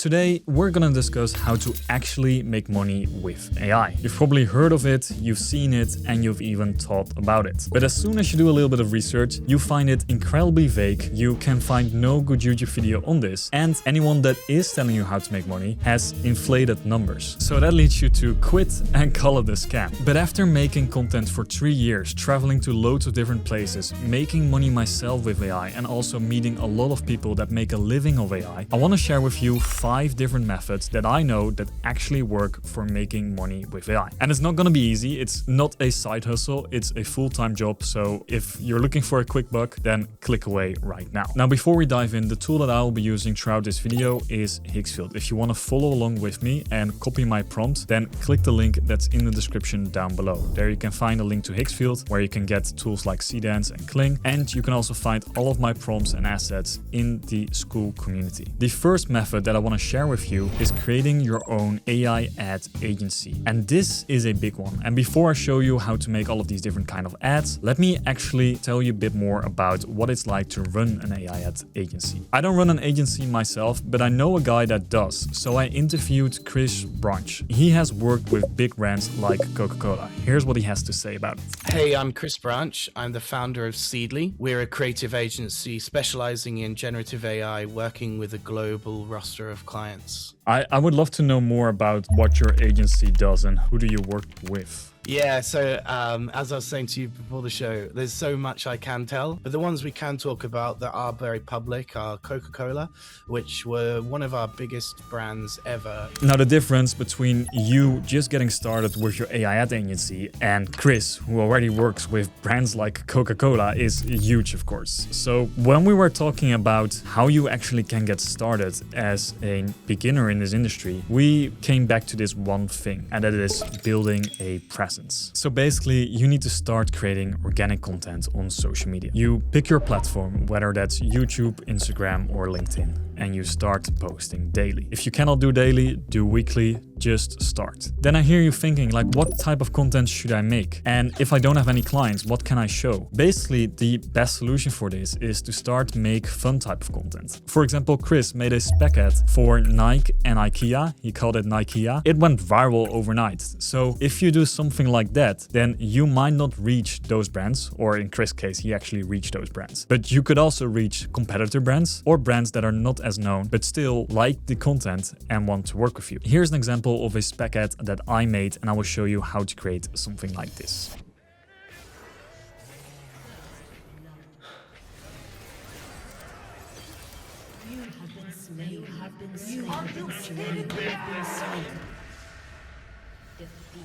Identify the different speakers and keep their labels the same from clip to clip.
Speaker 1: Today, we're gonna discuss how to actually make money with AI. You've probably heard of it, you've seen it, and you've even thought about it. But as soon as you do a little bit of research, you find it incredibly vague, you can find no good YouTube video on this, and anyone that is telling you how to make money has inflated numbers. So that leads you to quit and call it a scam. But after making content for 3 years, traveling to loads of different places, making money myself with AI, and also meeting a lot of people that make a living of AI, I want to share with you 5 different methods that I know that actually work for making money with AI. And it's not going to be easy. It's not a side hustle. It's a full-time job. So if you're looking for a quick buck, then click away right now. Now, before we dive in, the tool that I will be using throughout this video is Higgsfield. If you want to follow along with me and copy my prompt, then click the link that's in the description down below. There you can find a link to Higgsfield where you can get tools like seedance and Kling, and you can also find all of my prompts and assets in the school community. The first method that I want to share with you is creating your own AI ad agency. And this is a big one. And before I show you how to make all of these different kind of ads, let me actually tell you a bit more about what it's like to run an AI ad agency. I don't run an agency myself, but I know a guy that does. So I interviewed Chris Branch. He has worked with big brands like Coca-Cola. Here's what he has to say about it.
Speaker 2: Hey, I'm Chris Branch. I'm the founder of Seedly. We're a creative agency specializing in generative AI, working with a global roster of clients.
Speaker 1: I would love to know more about what your agency does and who do you work with?
Speaker 2: Yeah, so as I was saying to you before the show, there's so much I can tell, but the ones we can talk about that are very public are Coca-Cola, which were one of our biggest brands ever.
Speaker 1: Now, the difference between you just getting started with your AI ad agency and Chris, who already works with brands like Coca-Cola, is huge, of course. So when we were talking about how you actually can get started as a beginner in this industry, we came back to this one thing, and that is building a presence. So basically, you need to start creating organic content on social media. You pick your platform, whether that's YouTube, Instagram, or LinkedIn, and you start posting daily. If you cannot do daily, do weekly, just start. Then I hear you thinking, like, what type of content should I make? And if I don't have any clients, what can I show? Basically, the best solution for this is to start make fun type of content. For example, Chris made a spec ad for Nike and IKEA. He called it Nikea. It went viral overnight. So if you do something like that, then you might not reach those brands, or in Chris' case, he actually reached those brands. But you could also reach competitor brands or brands that are not as known, but still like the content and want to work with you. Here's an example of a spec ad that I made, and I will show you how to create something like this.
Speaker 3: You have been slain. You have been slain. You have been slain. You have been slain. Defeat.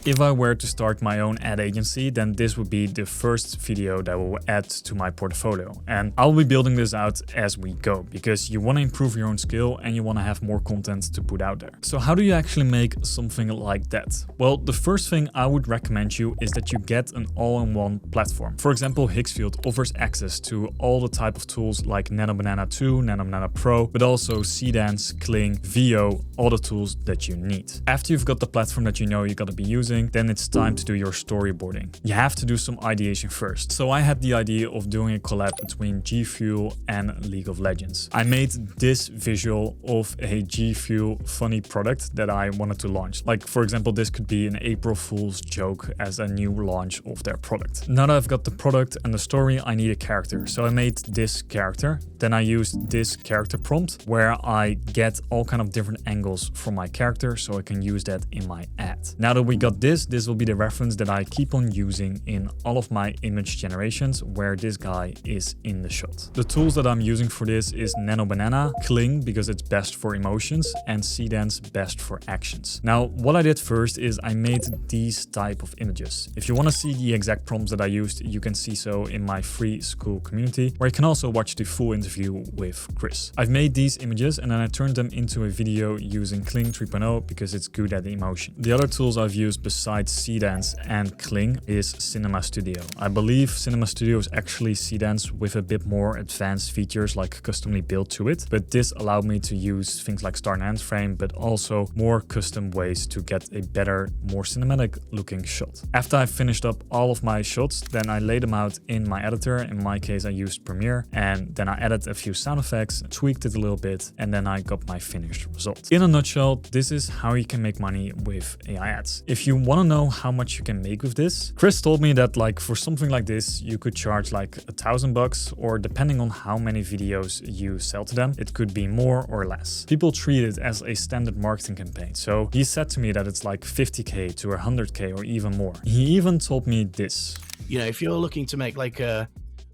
Speaker 1: If I were to start my own ad agency, then this would be the first video that will add to my portfolio. And I'll be building this out as we go, because you want to improve your own skill and you want to have more content to put out there. So how do you actually make something like that? Well, the first thing I would recommend you is that you get an all-in-one platform. For example, Higgsfield offers access to all the type of tools like Nano Banana 2, Nano Banana Pro, but also seedance, Kling, VO, all the tools that you need. After you've got the platform that you know you're going to be using, then it's time to do your storyboarding. You have to do some ideation first. So I had the idea of doing a collab between G Fuel and League of Legends. I made this visual of a G Fuel funny product that I wanted to launch. Like, for example, this could be an April Fool's joke as a new launch of their product. Now that I've got the product and the story, I need a character. So I made this character. Then I used this character prompt where I get all kind of different angles from my character so I can use that in my ad. Now that we got this will be the reference that I keep on using in all of my image generations where this guy is in the shot. The tools that I'm using for this is Nano Banana, Kling because it's best for emotions, and seedance best for actions. Now, what I did first is I made these type of images. If you want to see the exact prompts that I used, you can see so in my free school community, where you can also watch the full interview with Chris. I've made these images and then I turned them into a video using Kling 3.0 because it's good at the emotion. The other tools I've used besides seedance and Kling is Cinema Studio. I believe Cinema Studio is actually seedance with a bit more advanced features like customly built to it, but this allowed me to use things like start and end frame, but also more custom ways to get a better, more cinematic looking shot. After I finished up all of my shots, then I laid them out in my editor. In my case, I used Premiere, and then I added a few sound effects, tweaked it a little bit, and then I got my finished result. In a nutshell, this is how you can make money with AI ads. If you want to know how much you can make with this, Chris told me that like for something like this, you could charge like $1,000, or depending on how many videos you sell to them, it could be more or less. People treat it as a standard marketing campaign. So he said to me that it's like 50K to 100K or even more. He even told me this.
Speaker 2: You know, if you're looking to make like a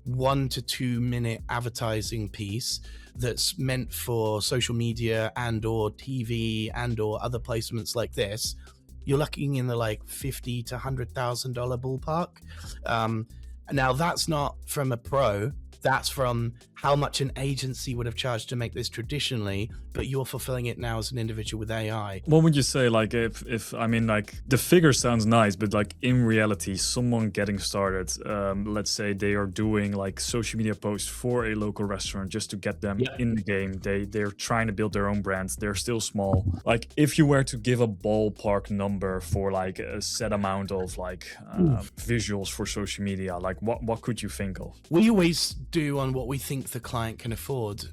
Speaker 2: 1 to 2 minute advertising piece that's meant for social media and or TV and or other placements like this, you're looking in the like $50,000 to $100,000 ballpark. Now that's not from a pro, that's from how much an agency would have charged to make this traditionally, but you're fulfilling it now as an individual with AI.
Speaker 1: What would you say, like, if I mean, like, the figure sounds nice, but like in reality, someone getting started, let's say they are doing like social media posts for a local restaurant just to get them in the game. They're trying to build their own brand. They're still small. Like, if you were to give a ballpark number for like a set amount of like visuals for social media, like what could you think of?
Speaker 2: We always do on what we think the client can afford,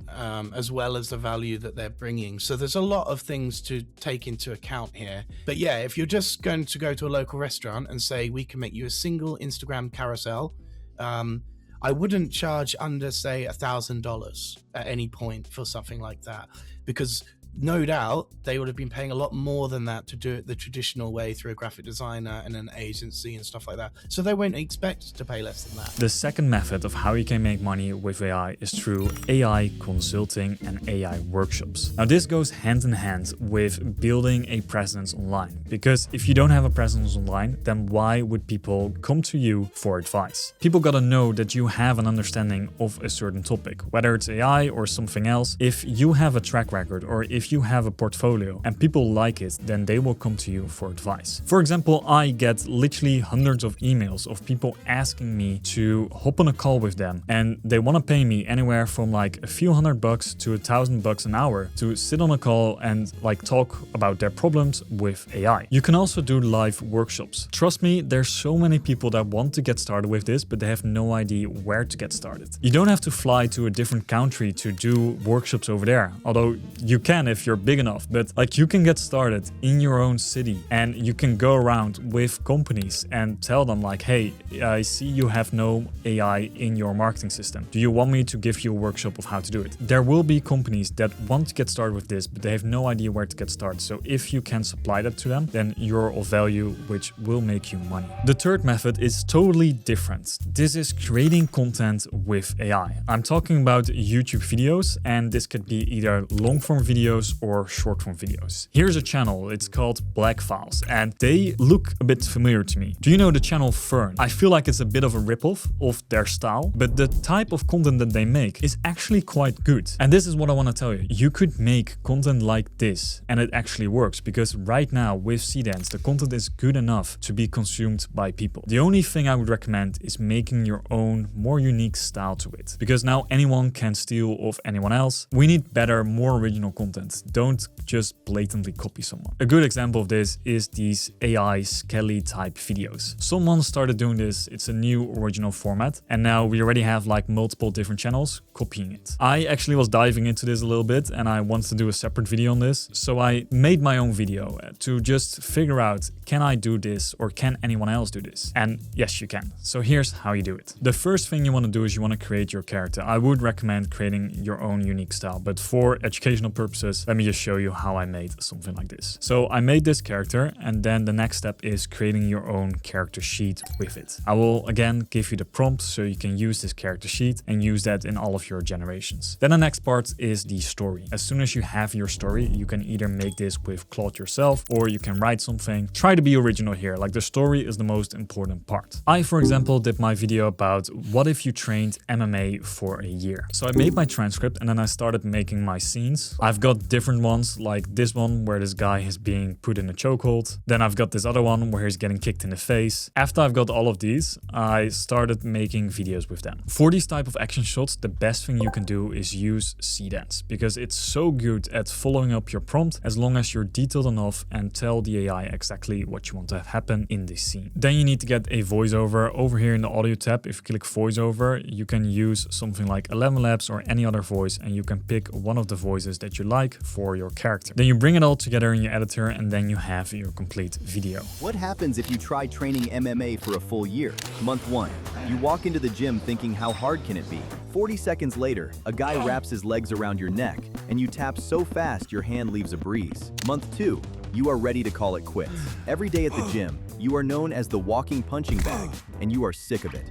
Speaker 2: as well as the value that they're bringing. So there's a lot of things to take into account here. But yeah, if you're just going to go to a local restaurant and say, we can make you a single Instagram carousel, I wouldn't charge under, say, $1,000 at any point for something like that, because no doubt they would have been paying a lot more than that to do it the traditional way through a graphic designer and an agency and stuff like that. So they won't expect to pay less than that.
Speaker 1: The second method of how you can make money with AI is through AI consulting and AI workshops. Now this goes hand in hand with building a presence online, because if you don't have a presence online, then why would people come to you for advice? People gotta know that you have an understanding of a certain topic, whether it's AI or something else. If you have a track record, or if you have a portfolio and people like it, then they will come to you for advice. For example, I get literally hundreds of emails of people asking me to hop on a call with them, and they want to pay me anywhere from like a few $100 to $1,000 an hour to sit on a call and like talk about their problems with AI. You can also do live workshops. Trust me, there's so many people that want to get started with this, but they have no idea where to get started. You don't have to fly to a different country to do workshops over there, although you can if you're big enough, but like you can get started in your own city and you can go around with companies and tell them like, hey, I see you have no AI in your marketing system. Do you want me to give you a workshop of how to do it? There will be companies that want to get started with this, but they have no idea where to get started. So if you can supply that to them, then you're of value, which will make you money. The third method is totally different. This is creating content with AI. I'm talking about YouTube videos, and this could be either long form videos or short form videos. Here's a channel, it's called Black Files, and they look a bit familiar to me. Do you know the channel Fern? I feel like it's a bit of a ripoff of their style, but the type of content that they make is actually quite good. And this is what I want to tell you. You could make content like this and it actually works, because right now with seedance, the content is good enough to be consumed by people. The only thing I would recommend is making your own, more unique style to it, because now anyone can steal off anyone else. We need better, more original content. Don't just blatantly copy someone. A good example of this is these AI Skelly type videos. Someone started doing this, it's a new original format, and now we already have like multiple different channels copying it. I actually was diving into this a little bit and I wanted to do a separate video on this, so I made my own video to just figure out, can I do this or can anyone else do this? And yes, you can. So here's how you do it. The first thing you want to do is you want to create your character. I would recommend creating your own unique style, but for educational purposes, this, let me just show you how I made something like this. So I made this character, and then the next step is creating your own character sheet with it. I will again give you the prompt so you can use this character sheet and use that in all of your generations. Then the next part is the story. As soon as you have your story, you can either make this with Claude yourself or you can write something. Try to be original here, like the story is the most important part. I, for example, did my video about what if you trained MMA for a year. So I made my transcript and then I started making my scenes. I've got different ones, like this one where this guy is being put in a chokehold. Then I've got this other one where he's getting kicked in the face. After I've got all of these, I started making videos with them. For these type of action shots, the best thing you can do is use seedance, because it's so good at following up your prompt as long as you're detailed enough and tell the AI exactly what you want to have happen in this scene. Then you need to get a voiceover. Over here in the audio tab, if you click voiceover, you can use something like 11 Labs or any other voice, and you can pick one of the voices that you like for your character. Then you bring it all together in your editor, and then you have your complete video.
Speaker 4: What happens if you try training MMA for a full year? Month 1. You walk into the gym thinking, how hard can it be? 40 seconds later, a guy wraps his legs around your neck, and you tap so fast your hand leaves a breeze. Month 2. You are ready to call it quits. Every day at the gym, you are known as the walking punching bag, and you are sick of it.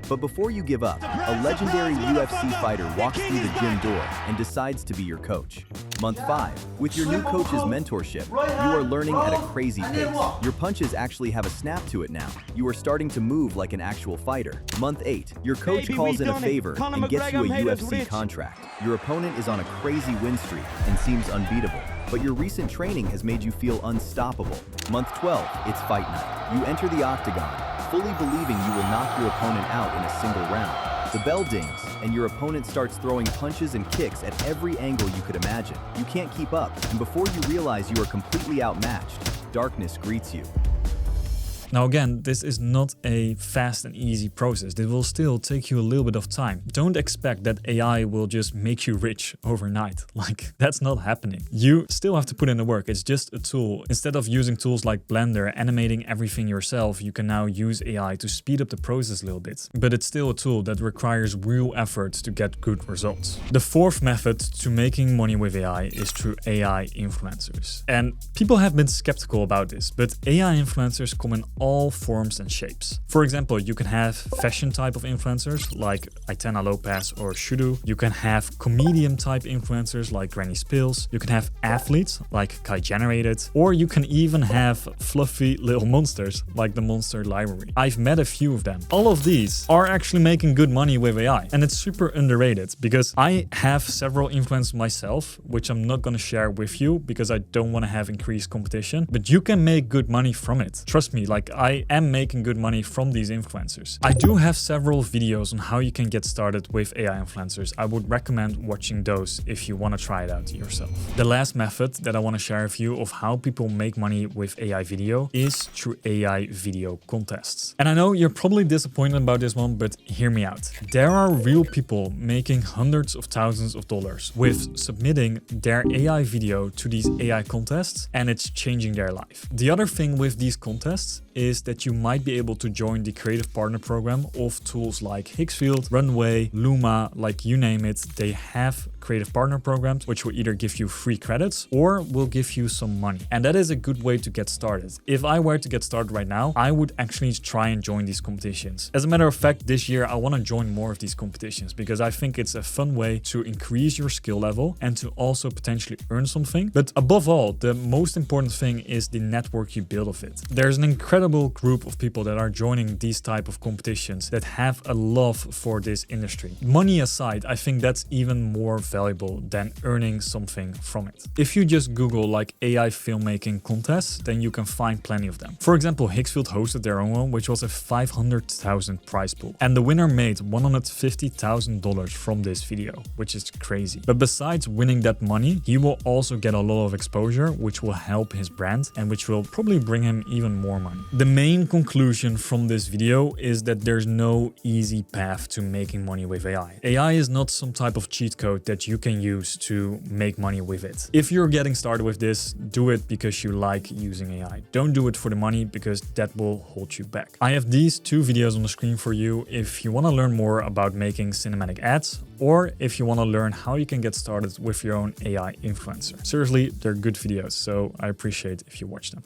Speaker 4: But before you give up, a legendary UFC fighter walks through the gym door and decides to be your coach. Month 5. With your new coach's mentorship, you are learning at a crazy pace. Your punches actually have a snap to it now. You are starting to move like an actual fighter. Month 8. Your coach calls in a favor and gets you a UFC contract. Your opponent is on a crazy win streak and seems unbeatable, but your recent training has made you feel unstoppable. Month 12. It's fight night. You enter the octagon, fully believing you will knock your opponent out in a single round. The bell dings, and your opponent starts throwing punches and kicks at every angle you could imagine. You can't keep up, and before you realize you are completely outmatched, darkness greets you.
Speaker 1: Now again, this is not a fast and easy process. This will still take you a little bit of time. Don't expect that AI will just make you rich overnight. Like, that's not happening. You still have to put in the work. It's just a tool. Instead of using tools like Blender, animating everything yourself, you can now use AI to speed up the process a little bit. But it's still a tool that requires real effort to get good results. The fourth method to making money with AI is through AI influencers. And people have been skeptical about this, but AI influencers come in all forms and shapes. For example, you can have fashion type of influencers like Aitana Lopez or Shudu. You can have comedian type influencers like Granny Spills. You can have athletes like Kai Generated, or you can even have fluffy little monsters like the Monster Library. I've met a few of them. All of these are actually making good money with AI, and it's super underrated because I have several influencers myself, which I'm not going to share with you because I don't want to have increased competition, but you can make good money from it. Trust me, like I am making good money from these influencers. I do have several videos on how you can get started with AI influencers. I would recommend watching those if you want to try it out yourself. The last method that I want to share with you of how people make money with AI video is through AI video contests. And I know you're probably disappointed about this one, but hear me out. There are real people making hundreds of thousands of dollars with submitting their AI video to these AI contests, and it's changing their life. The other thing with these contests is that you might be able to join the creative partner program of tools like Higgsfield, Runway, Luma, like you name it. They have creative partner programs which will either give you free credits or will give you some money. And that is a good way to get started. If I were to get started right now, I would actually try and join these competitions. As a matter of fact, this year I want to join more of these competitions because I think it's a fun way to increase your skill level and to also potentially earn something. But above all, the most important thing is the network you build of it. There's an incredible group of people that are joining these type of competitions that have a love for this industry. Money aside, I think that's even more valuable than earning something from it. If you just Google like AI filmmaking contests, then you can find plenty of them. For example, Higgsfield hosted their own one, which was a $500,000 prize pool. And the winner made $150,000 from this video, which is crazy. But besides winning that money, he will also get a lot of exposure, which will help his brand and which will probably bring him even more money. The main conclusion from this video is that there's no easy path to making money with AI. AI is not some type of cheat code that you can use to make money with it. If you're getting started with this, do it because you like using AI. Don't do it for the money because that will hold you back. I have these 2 videos on the screen for you if you want to learn more about making cinematic ads, or if you want to learn how you can get started with your own AI influencer. Seriously, they're good videos, so I appreciate if you watch them.